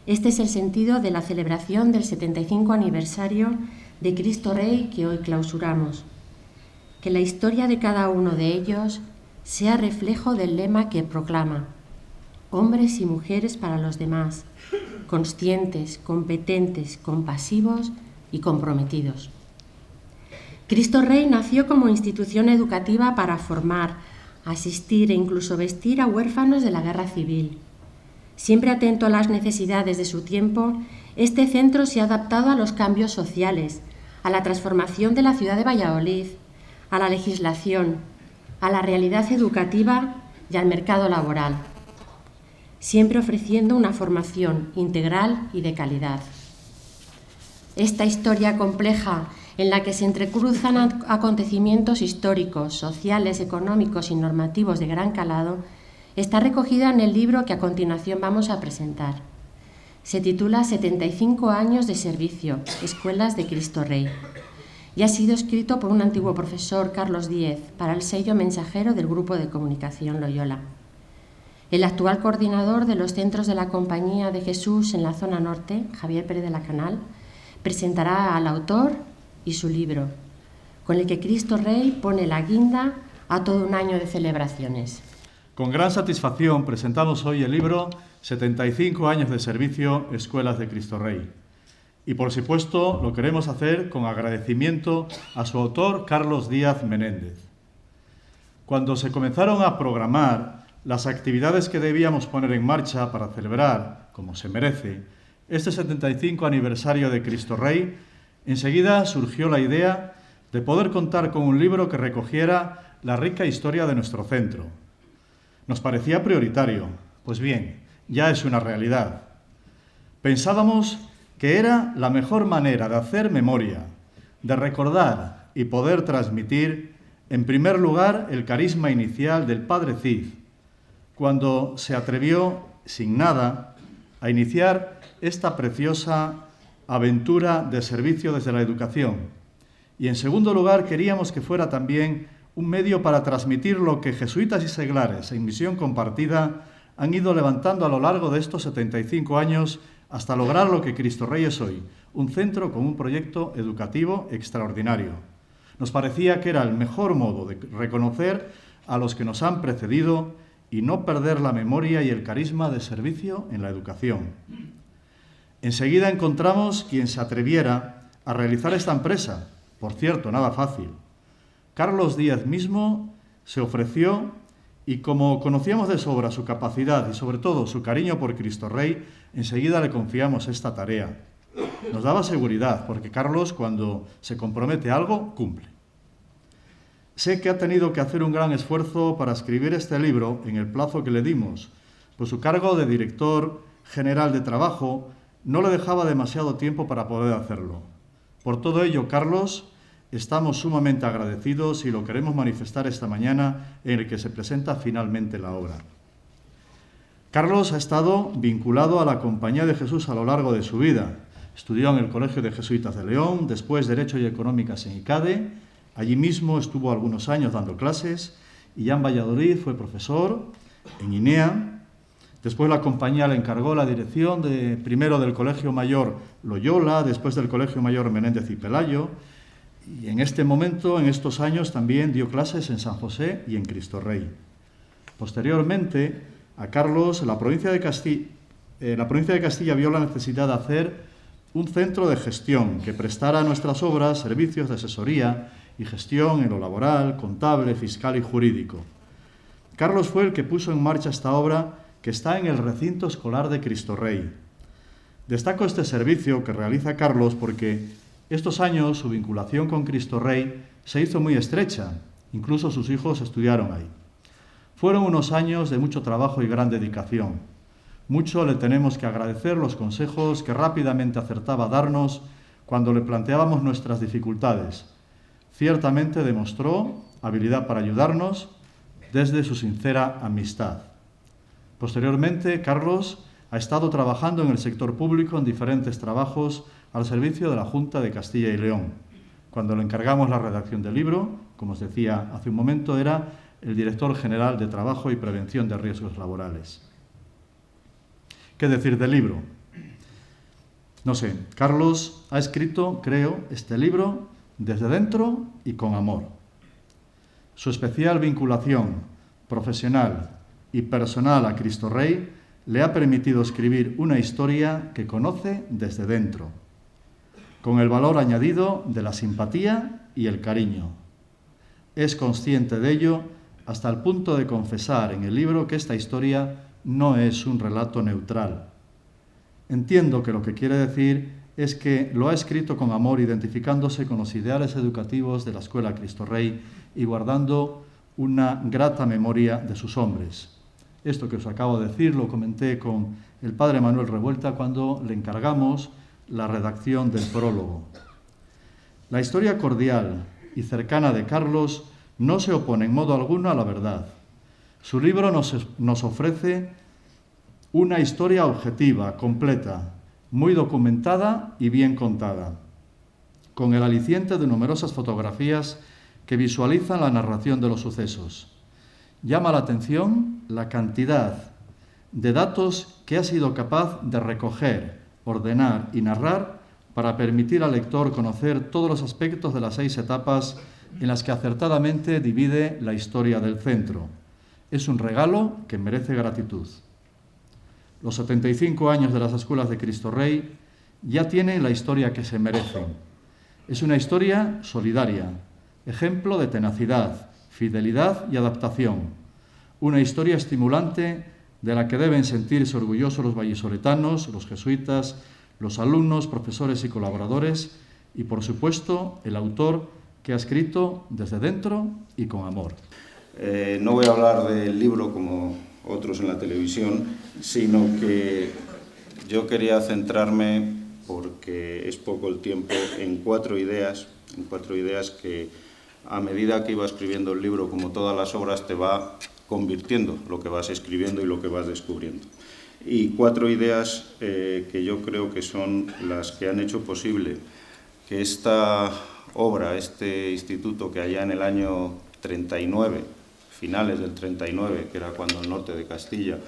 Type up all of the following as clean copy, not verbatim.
Este es el sentido de la celebración del 75 aniversario de Cristo Rey que hoy clausuramos. Que la historia de cada uno de ellos sea reflejo del lema que proclama: hombres y mujeres para los demás, conscientes, competentes, compasivos y comprometidos. Cristo Rey nació como institución educativa para formar, asistir e incluso vestir a huérfanos de la guerra civil. Siempre atento a las necesidades de su tiempo, este centro se ha adaptado a los cambios sociales, a la transformación de la ciudad de Valladolid, a la legislación, a la realidad educativa y al mercado laboral, siempre ofreciendo una formación integral y de calidad. Esta historia compleja, en la que se entrecruzan acontecimientos históricos, sociales, económicos y normativos de gran calado, está recogida en el libro que a continuación vamos a presentar. Se titula 75 años de servicio, Escuelas de Cristo Rey, y ha sido escrito por un antiguo profesor, Carlos Díez, para el sello mensajero del Grupo de Comunicación Loyola. El actual coordinador de los centros de la Compañía de Jesús en la zona norte, Javier Pérez de la Canal, presentará al autor y su libro, con el que Cristo Rey pone la guinda a todo un año de celebraciones. Con gran satisfacción presentamos hoy el libro 75 años de servicio, Escuelas de Cristo Rey. Y por supuesto lo queremos hacer con agradecimiento a su autor, Carlos Díaz Menéndez. Cuando se comenzaron a programar las actividades que debíamos poner en marcha para celebrar, como se merece, este 75 aniversario de Cristo Rey, enseguida surgió la idea de poder contar con un libro que recogiera la rica historia de nuestro centro. Nos parecía prioritario, pues bien, ya es una realidad. Pensábamos que era la mejor manera de hacer memoria, de recordar y poder transmitir, en primer lugar, el carisma inicial del Padre Cid, cuando se atrevió, sin nada, a iniciar esta preciosa aventura de servicio desde la educación. Y en segundo lugar, queríamos que fuera también un medio para transmitir lo que jesuitas y seglares en misión compartida han ido levantando a lo largo de estos 75 años hasta lograr lo que Cristo Rey es hoy, un centro con un proyecto educativo extraordinario. Nos parecía que era el mejor modo de reconocer a los que nos han precedido y no perder la memoria y el carisma de servicio en la educación. Enseguida encontramos quien se atreviera a realizar esta empresa, por cierto, nada fácil. Carlos Díaz mismo se ofreció y como conocíamos de sobra su capacidad y sobre todo su cariño por Cristo Rey, enseguida le confiamos esta tarea. Nos daba seguridad porque Carlos, cuando se compromete a algo, cumple. Sé que ha tenido que hacer un gran esfuerzo para escribir este libro en el plazo que le dimos, pues su cargo de director general de trabajo no le dejaba demasiado tiempo para poder hacerlo. Por todo ello, Carlos, estamos sumamente agradecidos y lo queremos manifestar esta mañana en el que se presenta finalmente la obra. Carlos ha estado vinculado a la Compañía de Jesús a lo largo de su vida. Estudió en el Colegio de Jesuitas de León, después Derecho y Económicas en ICADE. Allí mismo estuvo algunos años dando clases y ya en Valladolid fue profesor, en INEA. Después la compañía le encargó la dirección primero del Colegio Mayor Loyola, después del Colegio Mayor Menéndez y Pelayo, y en este momento, en estos años, también dio clases en San José y en Cristo Rey. Posteriormente, a Carlos, la provincia de Castilla vio la necesidad de hacer un centro de gestión que prestara a nuestras obras servicios de asesoría y gestión en lo laboral, contable, fiscal y jurídico. Carlos fue el que puso en marcha esta obra que está en el recinto escolar de Cristo Rey. Destaco este servicio que realiza Carlos porque estos años su vinculación con Cristo Rey se hizo muy estrecha, incluso sus hijos estudiaron ahí. Fueron unos años de mucho trabajo y gran dedicación. Mucho le tenemos que agradecer los consejos que rápidamente acertaba a darnos cuando le planteábamos nuestras dificultades. Ciertamente demostró habilidad para ayudarnos desde su sincera amistad. Posteriormente, Carlos ha estado trabajando en el sector público en diferentes trabajos al servicio de la Junta de Castilla y León. Cuando le encargamos la redacción del libro, como os decía hace un momento, era el director general de Trabajo y Prevención de Riesgos Laborales. ¿Qué decir del libro? No sé, Carlos ha escrito, creo, este libro desde dentro y con amor. Su especial vinculación profesional y personal a Cristo Rey le ha permitido escribir una historia que conoce desde dentro, con el valor añadido de la simpatía y el cariño. Es consciente de ello hasta el punto de confesar en el libro que esta historia no es un relato neutral. Entiendo que lo que quiere decir es que lo ha escrito con amor, identificándose con los ideales educativos de la Escuela Cristo Rey y guardando una grata memoria de sus hombres. Esto que os acabo de decir lo comenté con el padre Manuel Revuelta cuando le encargamos la redacción del prólogo. La historia cordial y cercana de Carlos no se opone en modo alguno a la verdad. Su libro nos ofrece una historia objetiva, completa, muy documentada y bien contada, con el aliciente de numerosas fotografías que visualizan la narración de los sucesos. Llama la atención la cantidad de datos que ha sido capaz de recoger, ordenar y narrar para permitir al lector conocer todos los aspectos de las 6 etapas en las que acertadamente divide la historia del centro. Es un regalo que merece gratitud. Los 75 años de las Escuelas de Cristo Rey ya tienen la historia que se merecen. Es una historia solidaria, ejemplo de tenacidad, fidelidad y adaptación. Una historia estimulante de la que deben sentirse orgullosos los vallisoletanos, los jesuitas, los alumnos, profesores y colaboradores y, por supuesto, el autor que ha escrito desde dentro y con amor. No voy a hablar del libro como otros en la televisión, sino que yo quería centrarme, porque es poco el tiempo, en cuatro ideas que a medida que iba escribiendo el libro, como todas las obras, te va convirtiendo lo que vas escribiendo y lo que vas descubriendo. Y 4 ideas que yo creo que son las que han hecho posible que esta obra, este instituto, que allá en el año 39, finales del 39, que era cuando el norte de Castilla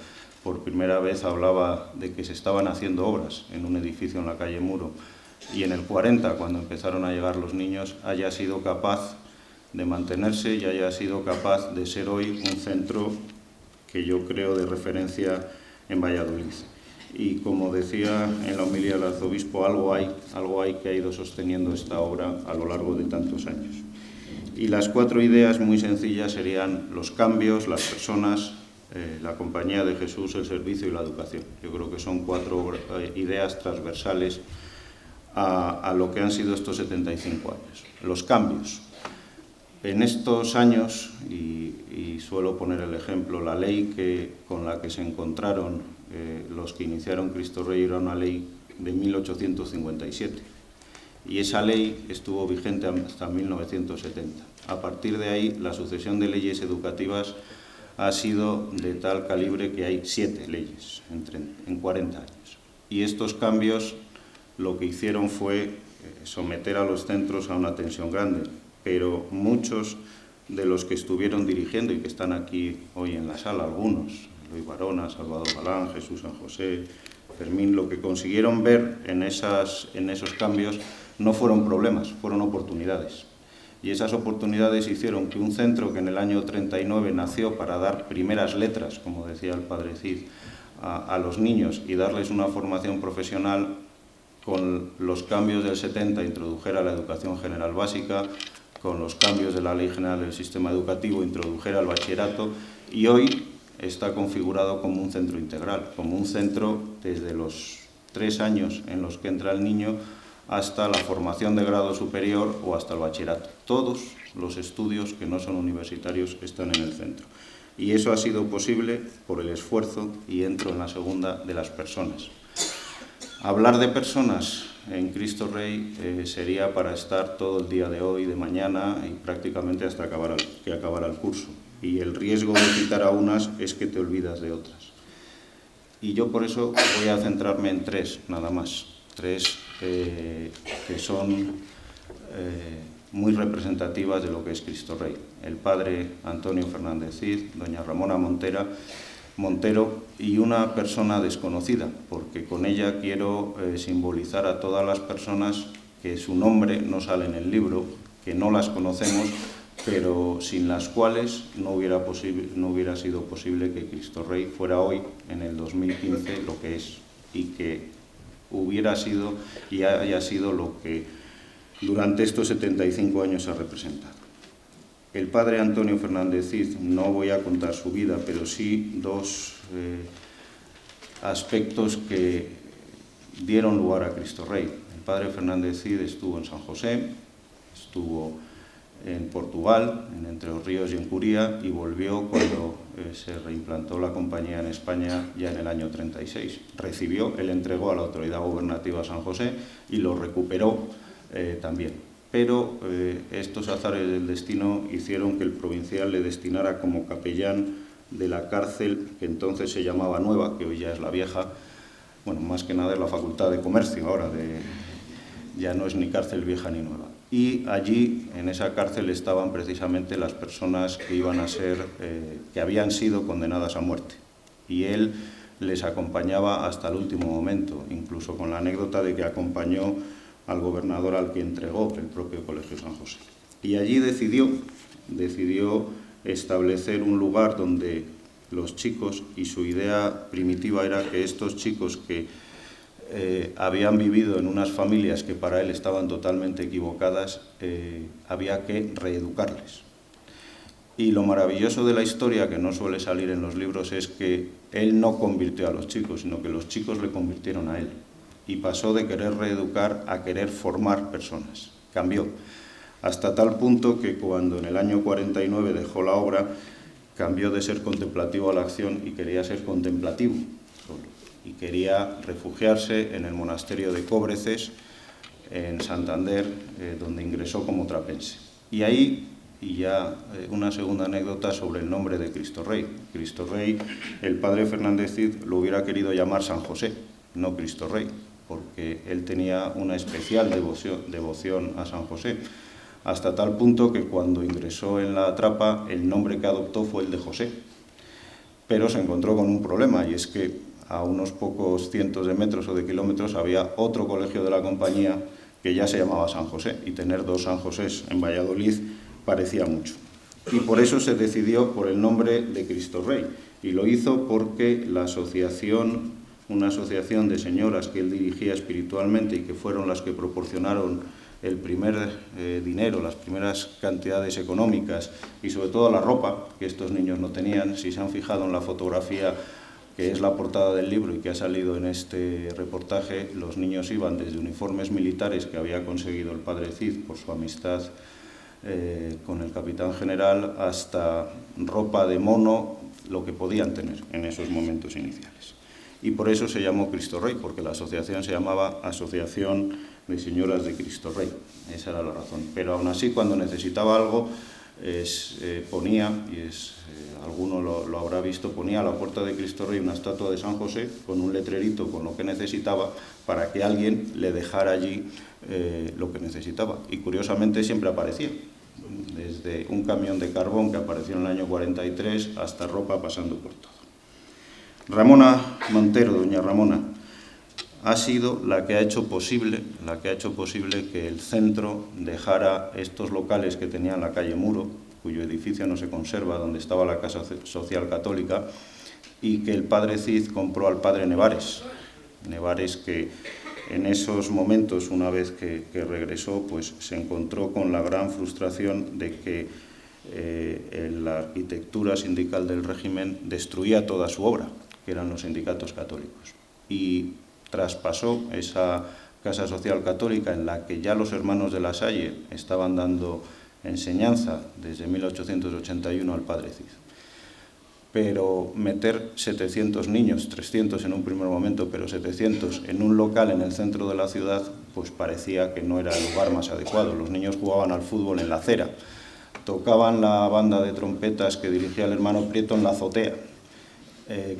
por primera vez hablaba de que se estaban haciendo obras en un edificio en la calle Muro, y en el 40, cuando empezaron a llegar los niños, haya sido capaz de mantenerse y haya sido capaz de ser hoy un centro que yo creo de referencia en Valladolid. Y como decía en la homilía del arzobispo, algo hay que ha ido sosteniendo esta obra a lo largo de tantos años. Y las 4 ideas muy sencillas serían los cambios, las personas, la compañía de Jesús, el servicio y la educación. Yo creo que son 4 ideas transversales a lo que han sido estos 75 años. Los cambios. En estos años, y suelo poner el ejemplo, la ley con la que se encontraron los que iniciaron Cristo Rey era una ley de 1857. Y esa ley estuvo vigente hasta 1970. A partir de ahí, la sucesión de leyes educativas ha sido de tal calibre que hay 7 leyes en 40 años. Y estos cambios lo que hicieron fue someter a los centros a una tensión grande, pero muchos de los que estuvieron dirigiendo y que están aquí hoy en la sala, algunos, Luis Barona, Salvador Galán, Jesús San José, Fermín, lo que consiguieron ver en esos cambios no fueron problemas, fueron oportunidades. Y esas oportunidades hicieron que un centro que en el año 39 nació para dar primeras letras, como decía el padre Cid, a los niños y darles una formación profesional, con los cambios del 70 introdujera la educación general básica, con los cambios de la Ley General del Sistema Educativo introdujera el bachillerato, y hoy está configurado como un centro integral, como un centro desde los 3 años en los que entra el niño hasta la formación de grado superior o hasta el bachillerato. Todos los estudios que no son universitarios están en el centro. Y eso ha sido posible por el esfuerzo, y entro en la segunda, de las personas. Hablar de personas en Cristo Rey sería para estar todo el día de hoy, de mañana y prácticamente hasta que acabara el curso. Y el riesgo de citar a unas es que te olvidas de otras. Y yo por eso voy a centrarme en 3, nada más. 3 que son muy representativas de lo que es Cristo Rey. El padre Antonio Fernández Cid, doña Ramona Montera Montero, y una persona desconocida, porque con ella quiero simbolizar a todas las personas que su nombre no sale en el libro, que no las conocemos, pero sin las cuales no hubiera sido posible que Cristo Rey fuera hoy, en el 2015, lo que es, y que hubiera sido y haya sido lo que durante estos 75 años ha representado. El padre Antonio Fernández Cid, no voy a contar su vida, pero sí dos aspectos que dieron lugar a Cristo Rey. El padre Fernández Cid estuvo en San José, estuvo en Portugal, en Entre los Ríos y en Curía, y volvió cuando se reimplantó la compañía en España ya en el año 36. Él entregó a la autoridad gubernativa San José y lo recuperó también. Pero estos azares del destino hicieron que el provincial le destinara como capellán de la cárcel que entonces se llamaba Nueva, que hoy ya es la Vieja. Bueno, más que nada es la Facultad de Comercio ahora, ya no es ni cárcel vieja ni nueva. Y allí, en esa cárcel, estaban precisamente las personas que iban a ser, que habían sido condenadas a muerte. Y él les acompañaba hasta el último momento, incluso con la anécdota de que acompañó al gobernador al que entregó el propio Colegio San José. Y allí decidió establecer un lugar donde los chicos, y su idea primitiva era que estos chicos que habían vivido en unas familias que para él estaban totalmente equivocadas, había que reeducarles. Y lo maravilloso de la historia, que no suele salir en los libros, es que él no convirtió a los chicos, sino que los chicos le convirtieron a él. Y pasó de querer reeducar a querer formar personas. Cambió. Hasta tal punto que cuando en el año 49 dejó la obra, cambió de ser contemplativo a la acción y quería ser contemplativo solo. Y quería refugiarse en el monasterio de Cóbreces, en Santander, donde ingresó como trapense. Y ahí, y ya una segunda anécdota sobre el nombre de Cristo Rey. Cristo Rey, el padre Fernández Cid lo hubiera querido llamar San José, no Cristo Rey, porque él tenía una especial devoción a San José, hasta tal punto que cuando ingresó en la trapa el nombre que adoptó fue el de José. Pero se encontró con un problema, y es que a unos pocos cientos de metros o de kilómetros había otro colegio de la compañía que ya se llamaba San José, y tener dos San Josés en Valladolid parecía mucho. Y por eso se decidió por el nombre de Cristo Rey, y lo hizo porque la asociación, una asociación de señoras que él dirigía espiritualmente y que fueron las que proporcionaron el primer dinero, las primeras cantidades económicas y sobre todo la ropa que estos niños no tenían. Si se han fijado en la fotografía que es la portada del libro y que ha salido en este reportaje, los niños iban desde uniformes militares que había conseguido el padre Cid por su amistad con el capitán general, hasta ropa de mono, lo que podían tener en esos momentos iniciales. Y por eso se llamó Cristo Rey, porque la asociación se llamaba Asociación de Señoras de Cristo Rey. Esa era la razón. Pero aún así, cuando necesitaba algo, ponía, y alguno lo habrá visto, ponía a la puerta de Cristo Rey una estatua de San José con un letrerito con lo que necesitaba, para que alguien le dejara allí lo que necesitaba. Y curiosamente siempre aparecía, desde un camión de carbón que apareció en el año 43 hasta ropa pasando por todo. Ramona Montero, doña Ramona, ha sido la que ha hecho posible que el centro dejara estos locales que tenía en la calle Muro, cuyo edificio no se conserva, donde estaba la Casa Social Católica, y que el padre Cid compró al padre Nevares. Nevares, que en esos momentos, una vez que regresó, pues se encontró con la gran frustración de que la arquitectura sindical del régimen destruía toda su obra, que eran los sindicatos católicos. Y traspasó esa Casa Social Católica, en la que ya los hermanos de La Salle estaban dando enseñanza desde 1881 al padre Cid. Pero meter 700 niños, 300 en un primer momento, pero 700 en un local en el centro de la ciudad, pues parecía que no era el lugar más adecuado. Los niños jugaban al fútbol en la acera, tocaban la banda de trompetas que dirigía el hermano Prieto en la azotea,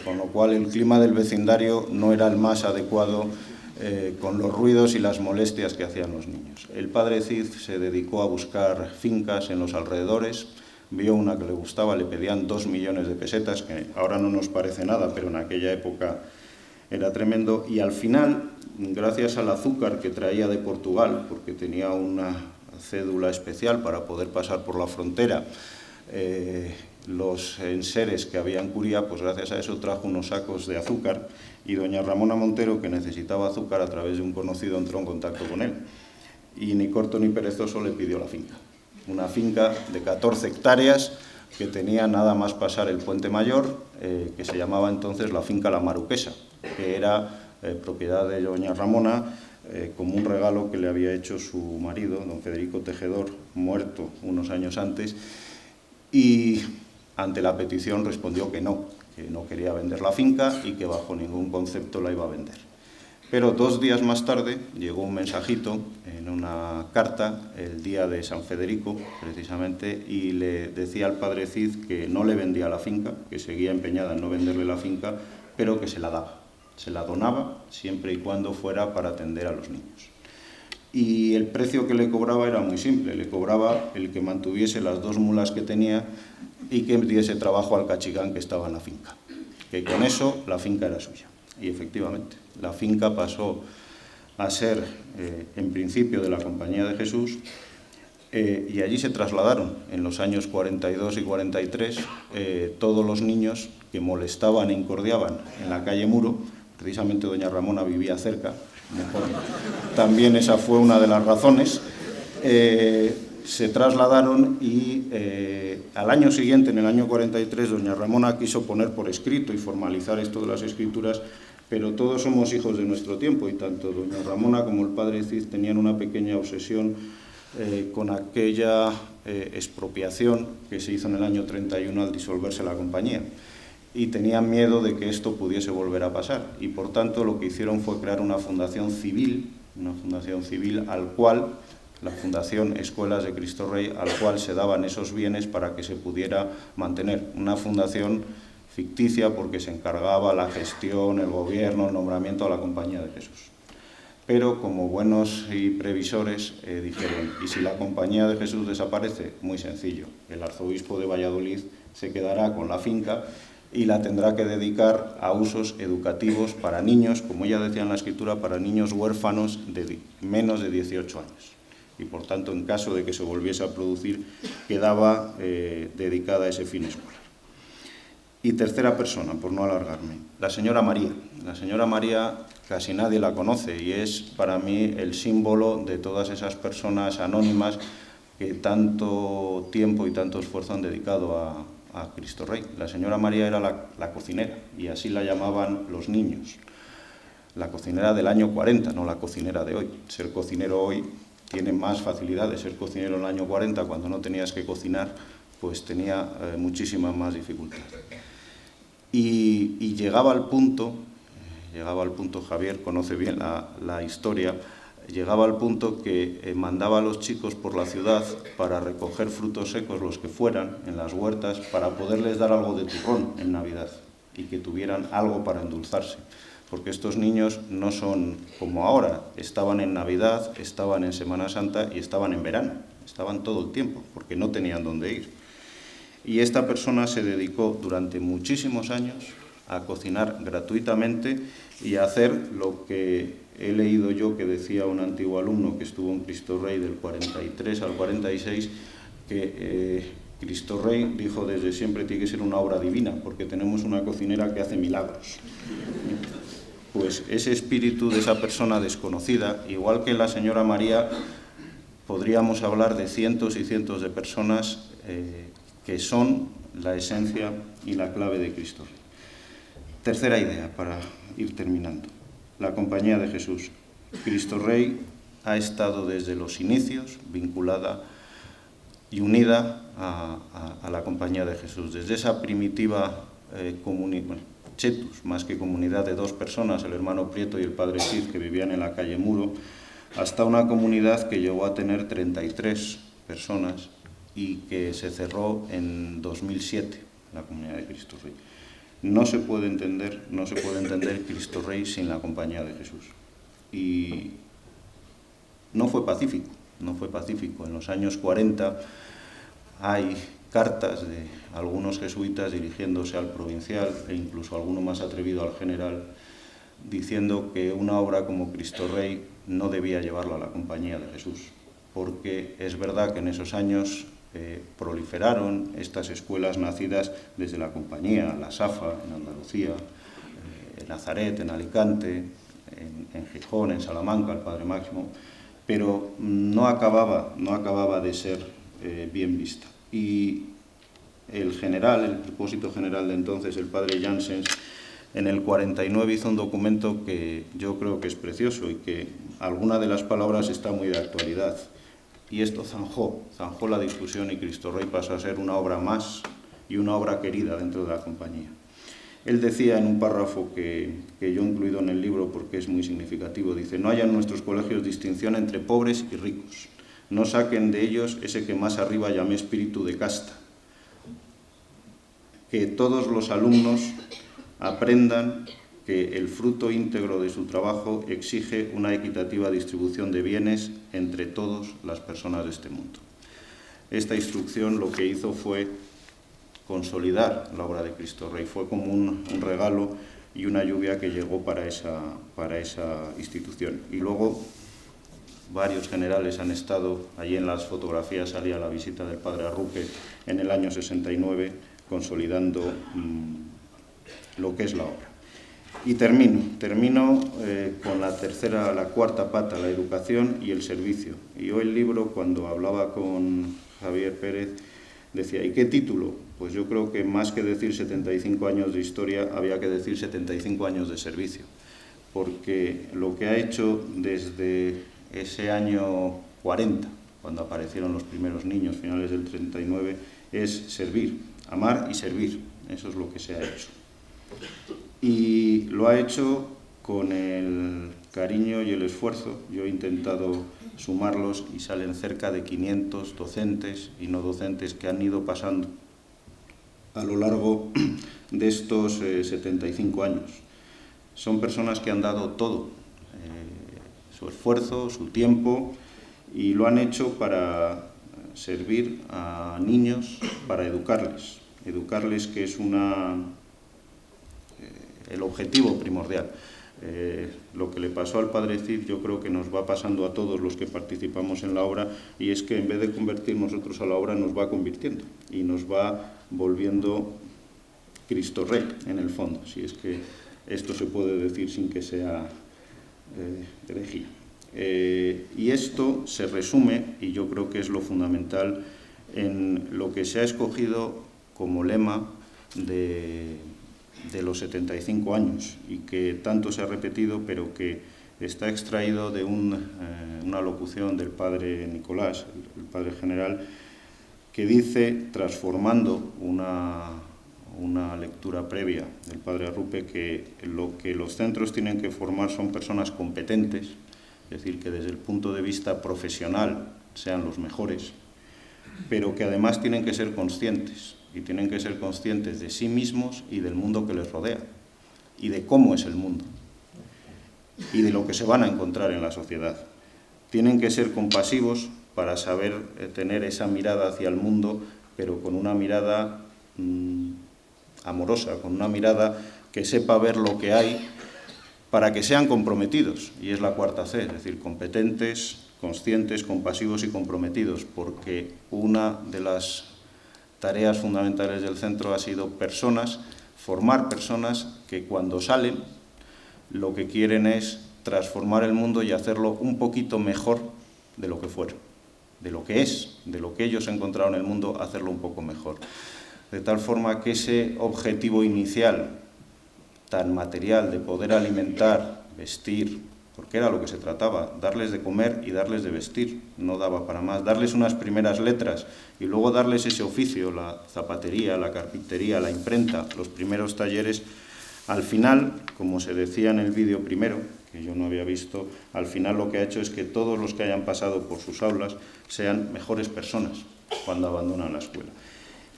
con lo cual el clima del vecindario no era el más adecuado, con los ruidos y las molestias que hacían los niños. El padre Cid se dedicó a buscar fincas en los alrededores, vio una que le gustaba, le pedían 2 millones de pesetas, que ahora no nos parece nada, pero en aquella época era tremendo, y al final, gracias al azúcar que traía de Portugal, porque tenía una cédula especial para poder pasar por la frontera, los enseres que había en Curía, pues gracias a eso trajo unos sacos de azúcar, y doña Ramona Montero, que necesitaba azúcar, a través de un conocido entró en contacto con él, y ni corto ni perezoso le pidió la finca. Una finca de 14 hectáreas que tenía nada más pasar el Puente Mayor, que se llamaba entonces la finca La Maruquesa, que era propiedad de doña Ramona, como un regalo que le había hecho su marido, don Federico Tejedor, muerto unos años antes, y ante la petición respondió que no quería vender la finca y que bajo ningún concepto la iba a vender. Pero 2 días más tarde llegó un mensajito en una carta, el día de San Federico, precisamente, y le decía al padre Cid que no le vendía la finca, que seguía empeñada en no venderle la finca, pero que se la daba. Se la donaba siempre y cuando fuera para atender a los niños. Y el precio que le cobraba era muy simple, le cobraba el que mantuviese las 2 mulas que tenía y que diese trabajo al cachigán que estaba en la finca, que con eso la finca era suya. Y efectivamente, la finca pasó a ser, en principio, de la Compañía de Jesús, y allí se trasladaron, en los años 42 y 43, todos los niños que molestaban e incordiaban en la calle Muro. Precisamente doña Ramona vivía cerca, mejor. También esa fue una de las razones. Se trasladaron y al año siguiente, en el año 43, doña Ramona quiso poner por escrito y formalizar esto de las escrituras, pero todos somos hijos de nuestro tiempo y tanto doña Ramona como el padre Cid tenían una pequeña obsesión con aquella expropiación que se hizo en el año 31 al disolverse la compañía. Y tenían miedo de que esto pudiese volver a pasar. Y por tanto lo que hicieron fue crear una fundación civil al cual, la Fundación Escuelas de Cristo Rey, al cual se daban esos bienes para que se pudiera mantener. Una fundación ficticia porque se encargaba la gestión, el gobierno, el nombramiento a la Compañía de Jesús. Pero como buenos y previsores dijeron, ¿y si la Compañía de Jesús desaparece? Muy sencillo, el arzobispo de Valladolid se quedará con la finca y la tendrá que dedicar a usos educativos para niños, como ella decía en la escritura, para niños huérfanos de menos de 18 años. Y por tanto, en caso de que se volviese a producir, quedaba dedicada a ese fin escolar. Y tercera persona, por no alargarme, la señora María. La señora María casi nadie la conoce y es para mí el símbolo de todas esas personas anónimas que tanto tiempo y tanto esfuerzo han dedicado a Cristo Rey. La señora María era la cocinera y así la llamaban los niños. La cocinera del año 40, no la cocinera de hoy. Ser cocinero hoy tiene más facilidades. Ser cocinero en el año 40, cuando no tenías que cocinar, pues tenía muchísimas más dificultades. Y llegaba al punto, Javier conoce bien la historia, llegaba al punto que mandaba a los chicos por la ciudad para recoger frutos secos, los que fueran, en las huertas, para poderles dar algo de turrón en Navidad y que tuvieran algo para endulzarse. Porque estos niños no son como ahora, estaban en Navidad, estaban en Semana Santa y estaban en verano, estaban todo el tiempo, porque no tenían dónde ir. Y esta persona se dedicó durante muchísimos años a cocinar gratuitamente y a hacer lo que he leído yo que decía un antiguo alumno que estuvo en Cristo Rey del 43 al 46, que Cristo Rey dijo desde siempre tiene que ser una obra divina, porque tenemos una cocinera que hace milagros. Pues ese espíritu de esa persona desconocida, igual que la señora María, podríamos hablar de cientos y cientos de personas que son la esencia y la clave de Cristo Rey. Tercera idea, para ir terminando. La Compañía de Jesús. Cristo Rey ha estado desde los inicios vinculada y unida a la Compañía de Jesús. Desde esa primitiva comunidad, chetus, más que comunidad de 2 personas, el hermano Prieto y el padre Cid, que vivían en la calle Muro, hasta una comunidad que llegó a tener 33 personas y que se cerró en 2007, la Comunidad de Cristo Rey. No se puede entender Cristo Rey sin la Compañía de Jesús. Y no fue pacífico. En los años 40 hay cartas de algunos jesuitas dirigiéndose al provincial e incluso alguno más atrevido al general, diciendo que una obra como Cristo Rey no debía llevarla a la Compañía de Jesús, porque es verdad que en esos años proliferaron estas escuelas nacidas desde la Compañía, la Safa en Andalucía, en Nazaret, en Alicante, en Gijón, en Salamanca, el Padre Máximo, pero no acababa de ser bien vista. Y el propósito general de entonces, el Padre Janssens, en el 49 hizo un documento que yo creo que es precioso y que alguna de las palabras está muy de actualidad. Y esto zanjó la discusión y Cristo Rey pasó a ser una obra más y una obra querida dentro de la Compañía. Él decía en un párrafo que yo he incluido en el libro porque es muy significativo, dice: no haya en nuestros colegios distinción entre pobres y ricos. No saquen de ellos ese que más arriba llamé espíritu de casta. Que todos los alumnos aprendan que el fruto íntegro de su trabajo exige una equitativa distribución de bienes entre todas las personas de este mundo. Esta instrucción lo que hizo fue consolidar la obra de Cristo Rey, fue como un regalo y una lluvia que llegó para esa institución. Y luego varios generales han estado, allí en las fotografías salía la visita del Padre Arrupe en el año 69, consolidando lo que es la obra. Y termino con la cuarta pata, la educación y el servicio. Y hoy el libro, cuando hablaba con Javier Pérez, decía: ¿y qué título? Pues yo creo que más que decir 75 años de historia, había que decir 75 años de servicio. Porque lo que ha hecho desde ese año 40, cuando aparecieron los primeros niños, finales del 39, es servir, amar y servir. Eso es lo que se ha hecho. Y lo ha hecho con el cariño y el esfuerzo. Yo he intentado sumarlos y salen cerca de 500 docentes y no docentes que han ido pasando a lo largo de estos 75 años. Son personas que han dado todo, su esfuerzo, su tiempo, y lo han hecho para servir a niños, para educarles, que es el objetivo primordial. Lo que le pasó al Padre Cid yo creo que nos va pasando a todos los que participamos en la obra, y es que en vez de convertir nosotros a la obra nos va convirtiendo y nos va volviendo Cristo Rey en el fondo, si es que esto se puede decir sin que sea herejía. Y esto se resume, y yo creo que es lo fundamental, en lo que se ha escogido como lema de los 75 años y que tanto se ha repetido, pero que está extraído de una locución del Padre Nicolás, el Padre General, que dice, transformando una lectura previa del Padre Arrupe, que lo que los centros tienen que formar son personas competentes, es decir, que desde el punto de vista profesional sean los mejores, pero que además tienen que ser conscientes, y tienen que ser conscientes de sí mismos y del mundo que les rodea, y de cómo es el mundo, y de lo que se van a encontrar en la sociedad. Tienen que ser compasivos para saber tener esa mirada hacia el mundo, pero con una mirada amorosa, con una mirada que sepa ver lo que hay, para que sean comprometidos, y es la cuarta C, es decir, competentes, conscientes, compasivos y comprometidos, porque una de las tareas fundamentales del centro ha sido formar personas que cuando salen lo que quieren es transformar el mundo y hacerlo un poquito mejor de lo que fueron, de lo que es, de lo que ellos encontraron en el mundo, hacerlo un poco mejor. De tal forma que ese objetivo inicial tan material de poder alimentar, vestir, porque era lo que se trataba, darles de comer y darles de vestir, no daba para más, darles unas primeras letras y luego darles ese oficio, la zapatería, la carpintería, la imprenta, los primeros talleres. Al final, como se decía en el vídeo primero, que yo no había visto, al final lo que ha hecho es que todos los que hayan pasado por sus aulas sean mejores personas cuando abandonan la escuela.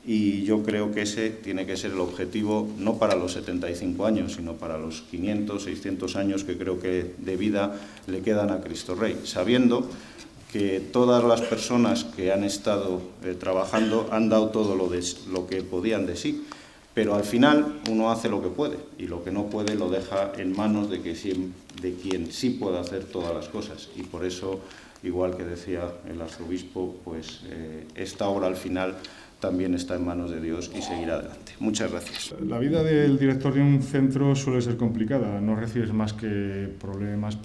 Y yo creo que ese tiene que ser el objetivo, no para los 75 años, sino para los 500, 600 años que creo que de vida le quedan a Cristo Rey, sabiendo que todas las personas que han estado trabajando han dado todo lo que podían de sí, pero al final uno hace lo que puede y lo que no puede lo deja en manos de quien sí puede hacer todas las cosas. Y por eso, igual que decía el arzobispo, pues esta obra al final también está en manos de Dios y seguirá adelante. Muchas gracias. La vida del director de un centro suele ser complicada, no recibes más que problemas.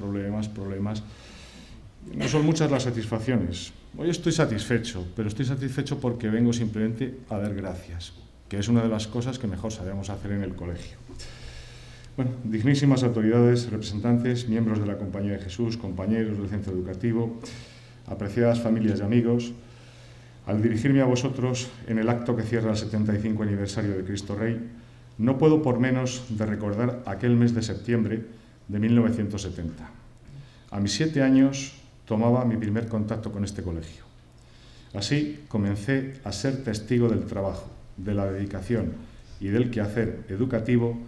No son muchas las satisfacciones. Hoy estoy satisfecho, pero estoy satisfecho porque vengo simplemente a dar gracias, que es una de las cosas que mejor sabemos hacer en el colegio. Bueno, dignísimas autoridades, representantes, miembros de la Compañía de Jesús, compañeros del centro educativo, apreciadas familias y amigos, al dirigirme a vosotros en el acto que cierra el 75 aniversario de Cristo Rey, no puedo por menos de recordar aquel mes de septiembre de 1970. A mis 7 años tomaba mi primer contacto con este colegio. Así comencé a ser testigo del trabajo, de la dedicación y del quehacer educativo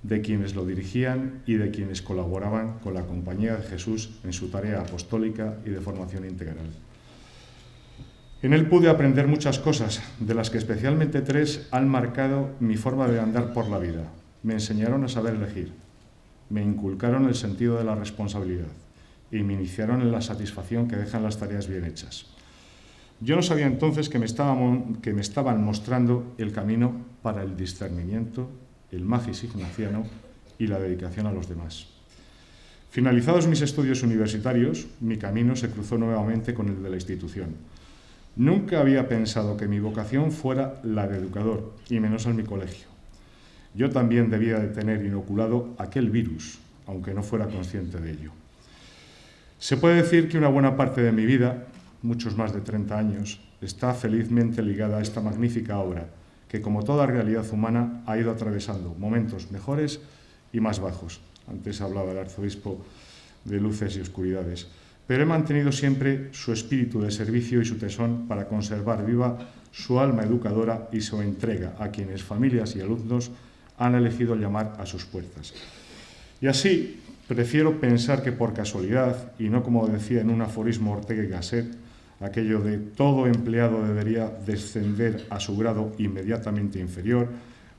de quienes lo dirigían y de quienes colaboraban con la Compañía de Jesús en su tarea apostólica y de formación integral. En él pude aprender muchas cosas, de las que especialmente 3 han marcado mi forma de andar por la vida. Me enseñaron a saber elegir, me inculcaron el sentido de la responsabilidad y me iniciaron en la satisfacción que dejan las tareas bien hechas. Yo no sabía entonces que me estaban mostrando el camino para el discernimiento, el magis ignaciano y la dedicación a los demás. Finalizados mis estudios universitarios, mi camino se cruzó nuevamente con el de la institución. Nunca había pensado que mi vocación fuera la de educador, y menos en mi colegio. Yo también debía de tener inoculado aquel virus, aunque no fuera consciente de ello. Se puede decir que una buena parte de mi vida, muchos más de 30 años, está felizmente ligada a esta magnífica obra, que como toda realidad humana ha ido atravesando momentos mejores y más bajos. Antes hablaba el arzobispo de luces y oscuridades. Pero he mantenido siempre su espíritu de servicio y su tesón para conservar viva su alma educadora y su entrega a quienes, familias y alumnos, han elegido llamar a sus puertas. Y así, prefiero pensar que por casualidad, y no como decía en un aforismo Ortega y Gasset, aquello de todo empleado debería descender a su grado inmediatamente inferior,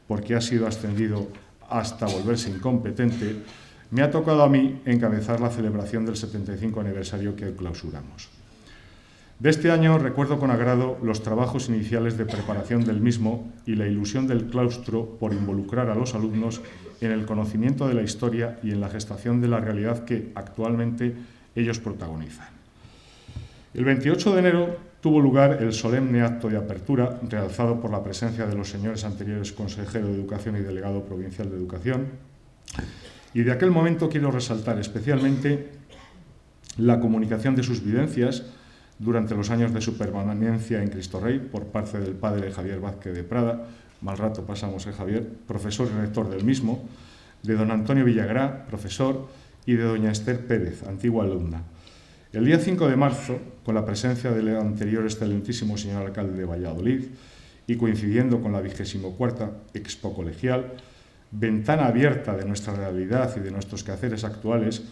porque ha sido ascendido hasta volverse incompetente, me ha tocado a mí encabezar la celebración del 75 aniversario que clausuramos. De este año recuerdo con agrado los trabajos iniciales de preparación del mismo y la ilusión del claustro por involucrar a los alumnos en el conocimiento de la historia y en la gestación de la realidad que actualmente ellos protagonizan. El 28 de enero tuvo lugar el solemne acto de apertura, realzado por la presencia de los señores anteriores consejero de Educación y delegado provincial de Educación. Y de aquel momento quiero resaltar especialmente la comunicación de sus vivencias durante los años de su permanencia en Cristo Rey por parte del padre Javier Vázquez de Prada, mal rato pasamos Javier, profesor y rector del mismo, de don Antonio Villagrá, profesor, y de doña Esther Pérez, antigua alumna. El día 5 de marzo, con la presencia del anterior excelentísimo señor alcalde de Valladolid y coincidiendo con la 24ª Expo Colegial, ventana abierta de nuestra realidad y de nuestros quehaceres actuales,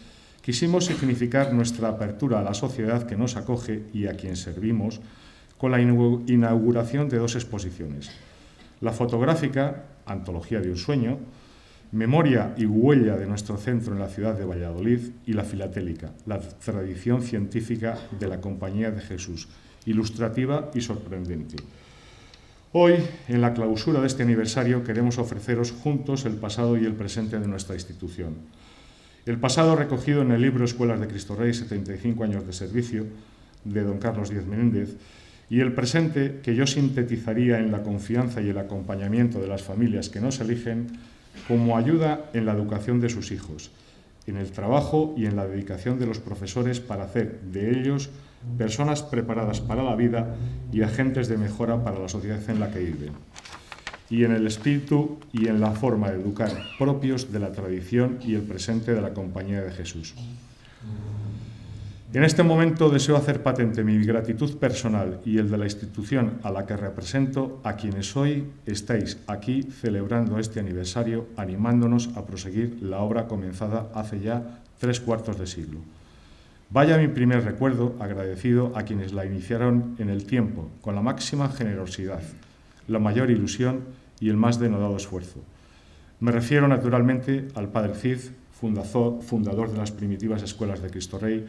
quisimos significar nuestra apertura a la sociedad que nos acoge y a quien servimos con la inauguración de 2 exposiciones. La fotográfica, Antología de un sueño, Memoria y huella de nuestro centro en la ciudad de Valladolid, y la filatélica, la tradición científica de la Compañía de Jesús, ilustrativa y sorprendente. Hoy, en la clausura de este aniversario, queremos ofreceros juntos el pasado y el presente de nuestra institución. El pasado recogido en el libro Escuelas de Cristo Rey, 75 años de servicio, de don Carlos Díez Menéndez, y el presente que yo sintetizaría en la confianza y el acompañamiento de las familias que nos eligen como ayuda en la educación de sus hijos, en el trabajo y en la dedicación de los profesores para hacer de ellos personas preparadas para la vida y agentes de mejora para la sociedad en la que viven, y en el espíritu y en la forma de educar propios de la tradición y el presente de la Compañía de Jesús. En este momento deseo hacer patente mi gratitud personal y el de la institución a la que represento a quienes hoy estáis aquí celebrando este aniversarios, animándonos a proseguir la obra comenzada hace ya 3/4 de siglo. Vaya mi primer recuerdo agradecido a quienes la iniciaron en el tiempo, con la máxima generosidad, la mayor ilusión y el más denodado esfuerzo. Me refiero naturalmente al Padre Cid, fundador de las primitivas escuelas de Cristo Rey,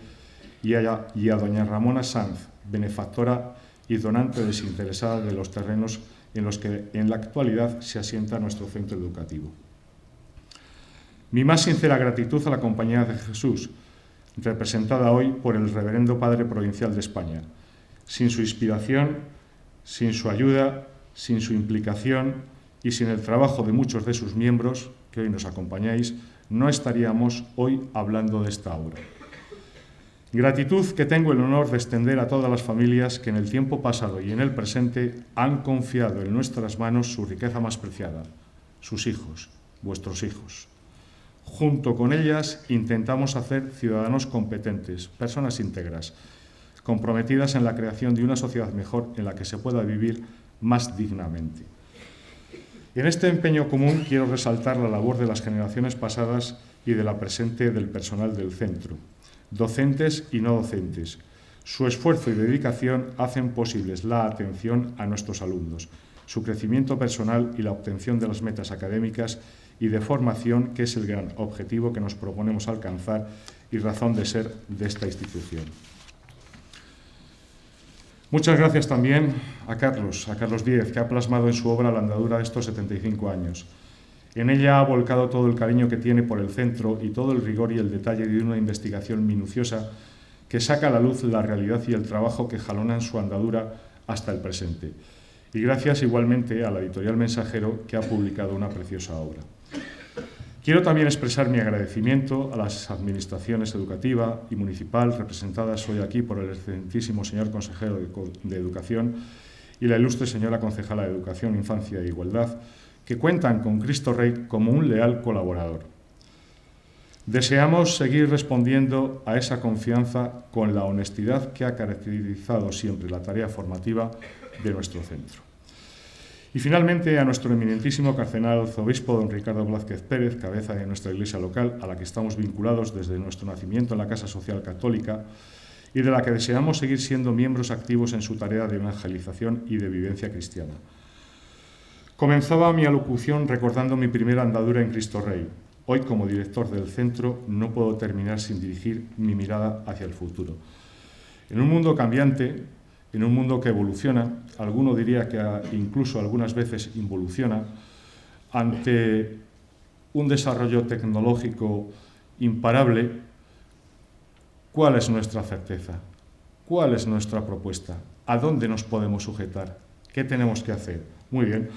y a doña Ramona Sanz, benefactora y donante desinteresada de los terrenos en los que en la actualidad se asienta nuestro centro educativo. Mi más sincera gratitud a la Compañía de Jesús, representada hoy por el Reverendo Padre Provincial de España. Sin su inspiración, sin su ayuda, sin su implicación y sin el trabajo de muchos de sus miembros, que hoy nos acompañáis, no estaríamos hoy hablando de esta obra. Gratitud que tengo el honor de extender a todas las familias que en el tiempo pasado y en el presente han confiado en nuestras manos su riqueza más preciada, sus hijos, vuestros hijos. Junto con ellas intentamos hacer ciudadanos competentes, personas íntegras, comprometidas en la creación de una sociedad mejor en la que se pueda vivir más dignamente. En este empeño común quiero resaltar la labor de las generaciones pasadas y de la presente del personal del centro, docentes y no docentes. Su esfuerzo y dedicación hacen posibles la atención a nuestros alumnos, su crecimiento personal y la obtención de las metas académicas y de formación, que es el gran objetivo que nos proponemos alcanzar y razón de ser de esta institución. Muchas gracias también a Carlos Díez, que ha plasmado en su obra la andadura de estos 75 años. En ella ha volcado todo el cariño que tiene por el centro y todo el rigor y el detalle de una investigación minuciosa que saca a la luz la realidad y el trabajo que jalonan su andadura hasta el presente. Y gracias igualmente a la editorial Mensajero, que ha publicado una preciosa obra. Quiero también expresar mi agradecimiento a las administraciones educativa y municipal, representadas hoy aquí por el excelentísimo señor consejero de Educación y la ilustre señora concejala de Educación, Infancia e Igualdad, que cuentan con Cristo Rey como un leal colaborador. Deseamos seguir respondiendo a esa confianza con la honestidad que ha caracterizado siempre la tarea formativa de nuestro centro. Y finalmente a nuestro eminentísimo cardenal arzobispo don Ricardo Blázquez Pérez, cabeza de nuestra iglesia local, a la que estamos vinculados desde nuestro nacimiento en la Casa Social Católica y de la que deseamos seguir siendo miembros activos en su tarea de evangelización y de vivencia cristiana. Comenzaba mi alocución recordando mi primera andadura en Cristo Rey. Hoy, como director del centro, no puedo terminar sin dirigir mi mirada hacia el futuro. En un mundo cambiante, en un mundo que evoluciona, alguno diría que incluso algunas veces involuciona, ante un desarrollo tecnológico imparable, ¿cuál es nuestra certeza? ¿Cuál es nuestra propuesta? ¿A dónde nos podemos sujetar? ¿Qué tenemos que hacer? Muy bien,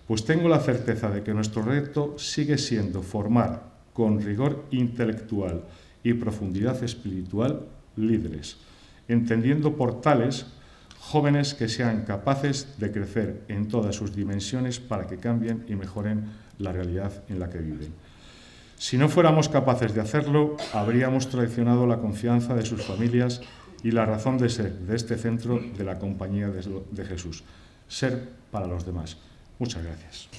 pues tengo la certeza de que nuestro reto sigue siendo formar con rigor intelectual y profundidad espiritual líderes, entendiendo por tales jóvenes que sean capaces de crecer en todas sus dimensiones para que cambien y mejoren la realidad en la que viven. Si no fuéramos capaces de hacerlo, habríamos traicionado la confianza de sus familias y la razón de ser de este centro de la Compañía de Jesús, ser para los demás. Muchas gracias.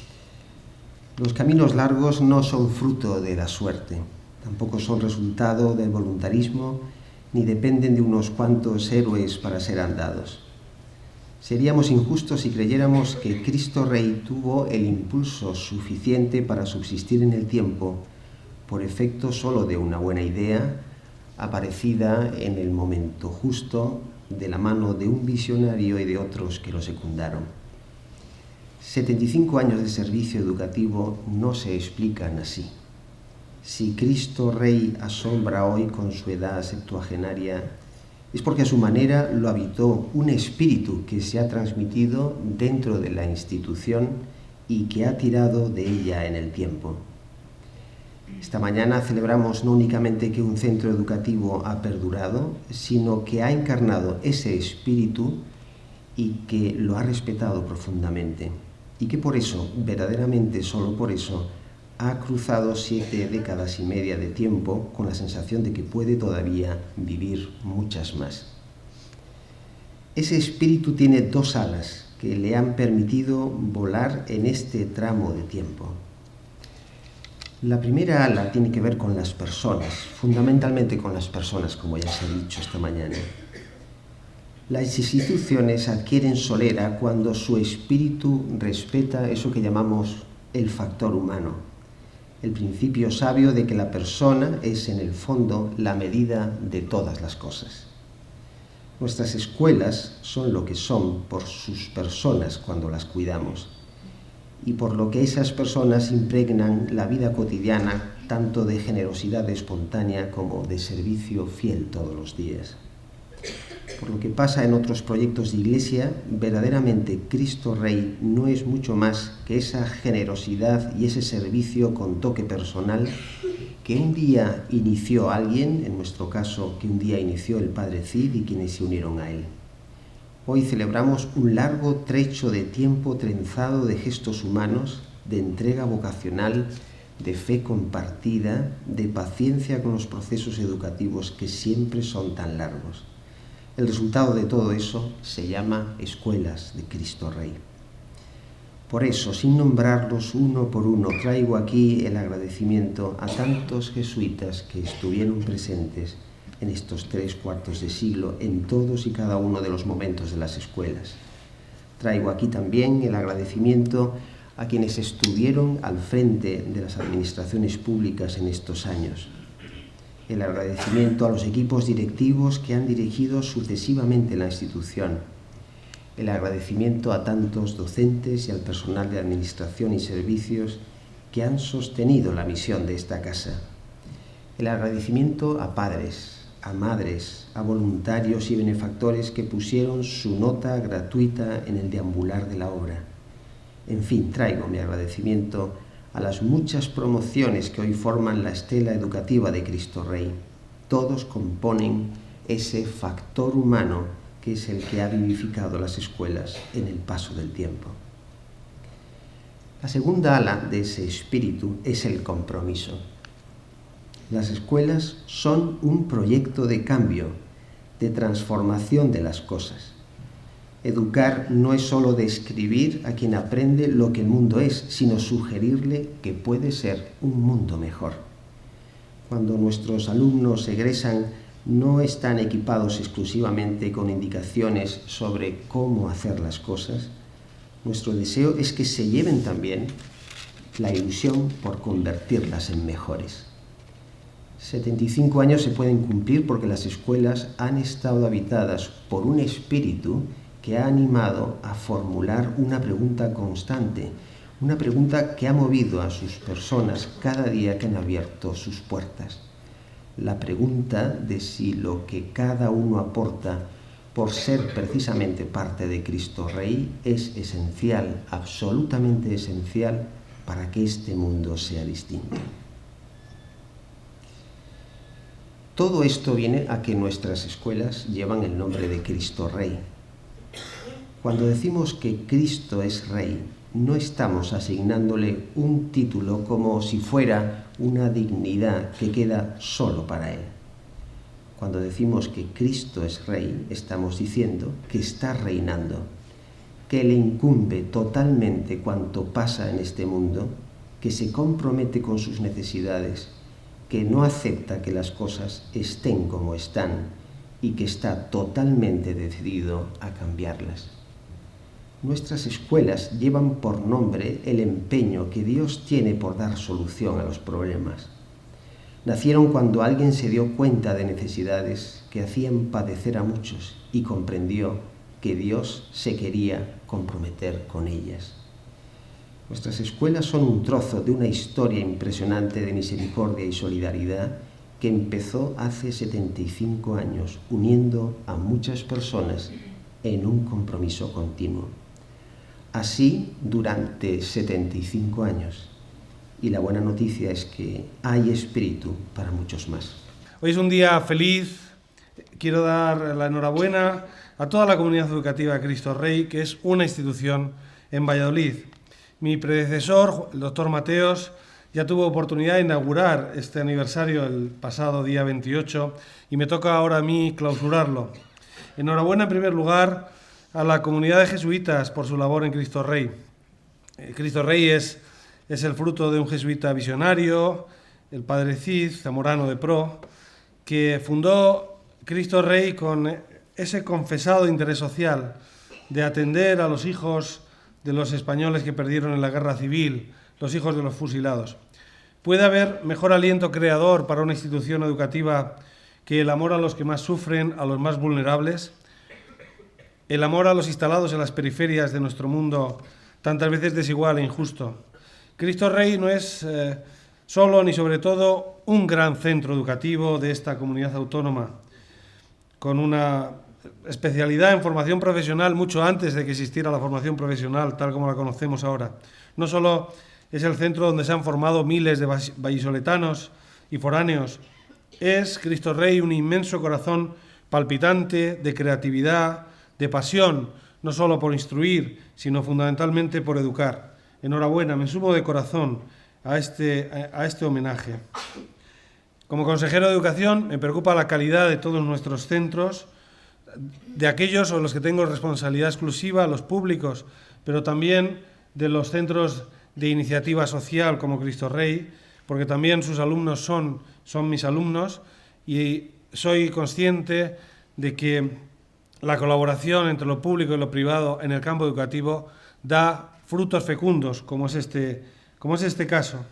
Los caminos largos no son fruto de la suerte, tampoco son resultado del voluntarismo, ni dependen de unos cuantos héroes para ser andados. Seríamos injustos si creyéramos que Cristo Rey tuvo el impulso suficiente para subsistir en el tiempo por efecto solo de una buena idea aparecida en el momento justo de la mano de un visionario y de otros que lo secundaron. 75 años de servicio educativo no se explican así. Si Cristo Rey asombra hoy con su edad septuagenaria, es porque a su manera lo habitó un espíritu que se ha transmitido dentro de la institución y que ha tirado de ella en el tiempo. Esta mañana celebramos no únicamente que un centro educativo ha perdurado, sino que ha encarnado ese espíritu y que lo ha respetado profundamente. Y que por eso, verdaderamente solo por eso, ha cruzado 7 décadas y media de tiempo con la sensación de que puede todavía vivir muchas más. Ese espíritu tiene 2 alas que le han permitido volar en este tramo de tiempo. La primera ala tiene que ver con las personas, fundamentalmente con las personas, como ya se ha dicho esta mañana. Las instituciones adquieren solera cuando su espíritu respeta eso que llamamos el factor humano, el principio sabio de que la persona es en el fondo la medida de todas las cosas. Nuestras escuelas son lo que son por sus personas cuando las cuidamos y por lo que esas personas impregnan la vida cotidiana tanto de generosidad espontánea como de servicio fiel todos los días. Por lo que pasa en otros proyectos de iglesia, verdaderamente Cristo Rey no es mucho más que esa generosidad y ese servicio con toque personal que un día inició alguien, en nuestro caso que un día inició el Padre Cid y quienes se unieron a él. Hoy celebramos un largo trecho de tiempo trenzado de gestos humanos, de entrega vocacional, de fe compartida, de paciencia con los procesos educativos que siempre son tan largos. El resultado de todo eso se llama Escuelas de Cristo Rey. Por eso, sin nombrarlos uno por uno, traigo aquí el agradecimiento a tantos jesuitas que estuvieron presentes en estos 3/4 de siglo en todos y cada uno de los momentos de las escuelas. Traigo aquí también el agradecimiento a quienes estuvieron al frente de las administraciones públicas en estos años. El agradecimiento a los equipos directivos que han dirigido sucesivamente la institución. El agradecimiento a tantos docentes y al personal de administración y servicios que han sostenido la misión de esta casa. El agradecimiento a padres, a madres, a voluntarios y benefactores que pusieron su nota gratuita en el deambular de la obra. En fin, traigo mi agradecimiento a las muchas promociones que hoy forman la estela educativa de Cristo Rey. Todos componen ese factor humano que es el que ha vivificado las escuelas en el paso del tiempo. La segunda ala de ese espíritu es el compromiso. Las escuelas son un proyecto de cambio, de transformación de las cosas. Educar no es solo describir a quien aprende lo que el mundo es, sino sugerirle que puede ser un mundo mejor. Cuando nuestros alumnos egresan, no están equipados exclusivamente con indicaciones sobre cómo hacer las cosas. Nuestro deseo es que se lleven también la ilusión por convertirlas en mejores. 75 años se pueden cumplir porque las escuelas han estado habitadas por un espíritu que ha animado a formular una pregunta constante, una pregunta que ha movido a sus personas cada día que han abierto sus puertas. La pregunta de si lo que cada uno aporta por ser precisamente parte de Cristo Rey es esencial, absolutamente esencial, para que este mundo sea distinto. Todo esto viene a que nuestras escuelas llevan el nombre de Cristo Rey. Cuando decimos que Cristo es Rey, no estamos asignándole un título como si fuera una dignidad que queda solo para Él. Cuando decimos que Cristo es Rey, estamos diciendo que está reinando, que le incumbe totalmente cuanto pasa en este mundo, que se compromete con sus necesidades, que no acepta que las cosas estén como están y que está totalmente decidido a cambiarlas. Nuestras escuelas llevan por nombre el empeño que Dios tiene por dar solución a los problemas. Nacieron cuando alguien se dio cuenta de necesidades que hacían padecer a muchos y comprendió que Dios se quería comprometer con ellas. Nuestras escuelas son un trozo de una historia impresionante de misericordia y solidaridad que empezó hace 75 años, uniendo a muchas personas en un compromiso continuo. Así durante 75 años. Y la buena noticia es que hay espíritu para muchos más. Hoy es un día feliz. Quiero dar la enhorabuena a toda la comunidad educativa Cristo Rey, que es una institución en Valladolid. Mi predecesor, el doctor Mateos, ya tuvo oportunidad de inaugurar este aniversario el pasado día 28 y me toca ahora a mí clausurarlo. Enhorabuena en primer lugar a la comunidad de jesuitas por su labor en Cristo Rey. Cristo Rey es es el fruto de un jesuita visionario, el padre Cid, zamorano de Pro, que fundó Cristo Rey con ese confesado interés social de atender a los hijos de los españoles que perdieron en la guerra civil, los hijos de los fusilados. ¿Puede haber mejor aliento creador para una institución educativa que el amor a los que más sufren, a los más vulnerables? El amor a los instalados en las periferias de nuestro mundo, tantas veces desigual e injusto. Cristo Rey no es solo ni sobre todo un gran centro educativo de esta comunidad autónoma, con una especialidad en formación profesional mucho antes de que existiera la formación profesional tal como la conocemos ahora. No solo es el centro donde se han formado miles de vallisoletanos y foráneos, es Cristo Rey un inmenso corazón palpitante de creatividad, de pasión, no solo por instruir, sino fundamentalmente por educar. Enhorabuena, me sumo de corazón a este homenaje. Como consejero de Educación me preocupa la calidad de todos nuestros centros, de aquellos sobre los que tengo responsabilidad exclusiva, los públicos, pero también de los centros de iniciativa social como Cristo Rey, porque también sus alumnos son mis alumnos, y soy consciente de que la colaboración entre lo público y lo privado en el campo educativo da frutos fecundos, como es este caso.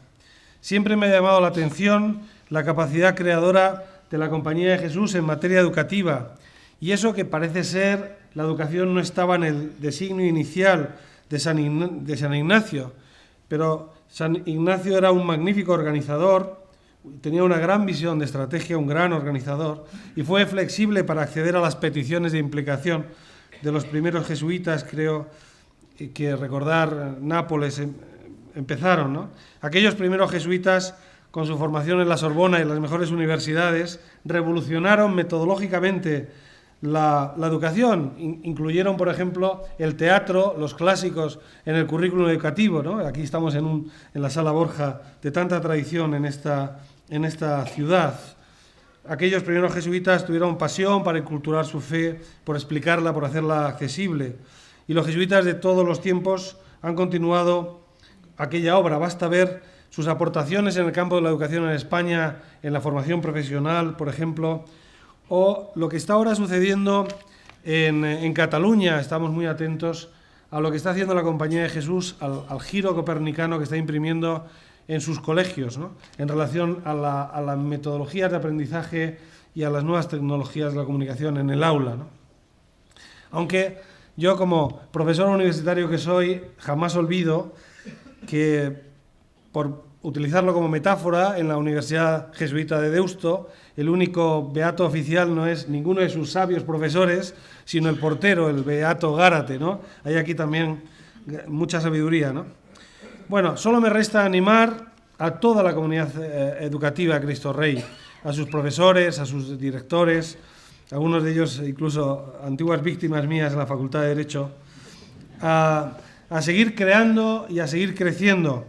Siempre me ha llamado la atención la capacidad creadora de la Compañía de Jesús en materia educativa, y eso que parece ser la educación no estaba en el designio inicial de San Ignacio, pero San Ignacio era un magnífico organizador, tenía una gran visión de estrategia, un gran organizador, y fue flexible para acceder a las peticiones de implicación de los primeros jesuitas. Creo que recordar Nápoles empezaron, ¿no? Aquellos primeros jesuitas, con su formación en la Sorbona y las mejores universidades, revolucionaron metodológicamente la educación. Incluyeron, por ejemplo, el teatro, los clásicos en el currículum educativo, ¿no? Aquí estamos en la Sala Borja, de tanta tradición en esta ciudad. Aquellos primeros jesuitas tuvieron pasión para inculturar su fe, por explicarla, por hacerla accesible. Y los jesuitas de todos los tiempos han continuado aquella obra. Basta ver sus aportaciones en el campo de la educación en España, en la formación profesional, por ejemplo, o lo que está ahora sucediendo en Cataluña. Estamos muy atentos a lo que está haciendo la Compañía de Jesús, al giro copernicano que está imprimiendo en sus colegios, ¿no? En relación a las metodologías de aprendizaje y a las nuevas tecnologías de la comunicación en el aula, ¿no? Aunque yo, como profesor universitario que soy, jamás olvido que, por utilizarlo como metáfora, en la Universidad Jesuita de Deusto, el único beato oficial no es ninguno de sus sabios profesores, sino el portero, el beato Gárate, ¿no? Hay aquí también mucha sabiduría, ¿no? Bueno, solo me resta animar a toda la comunidad educativa Cristo Rey, a sus profesores, a sus directores, algunos de ellos incluso antiguas víctimas mías en la Facultad de Derecho, a seguir creando y a seguir creciendo,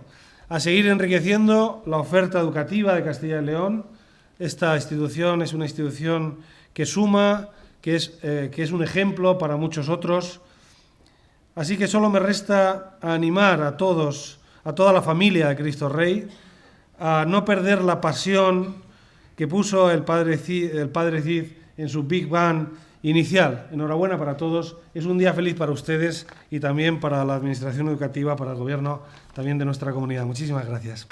a seguir enriqueciendo la oferta educativa de Castilla y León. Esta institución es una institución que suma, que es un ejemplo para muchos otros. Así que solo me resta animar a todos, a toda la familia de Cristo Rey, a no perder la pasión que puso el padre Cid en su Big Bang inicial. Enhorabuena para todos. Es un día feliz para ustedes y también para la Administración Educativa, para el Gobierno también de nuestra comunidad. Muchísimas gracias.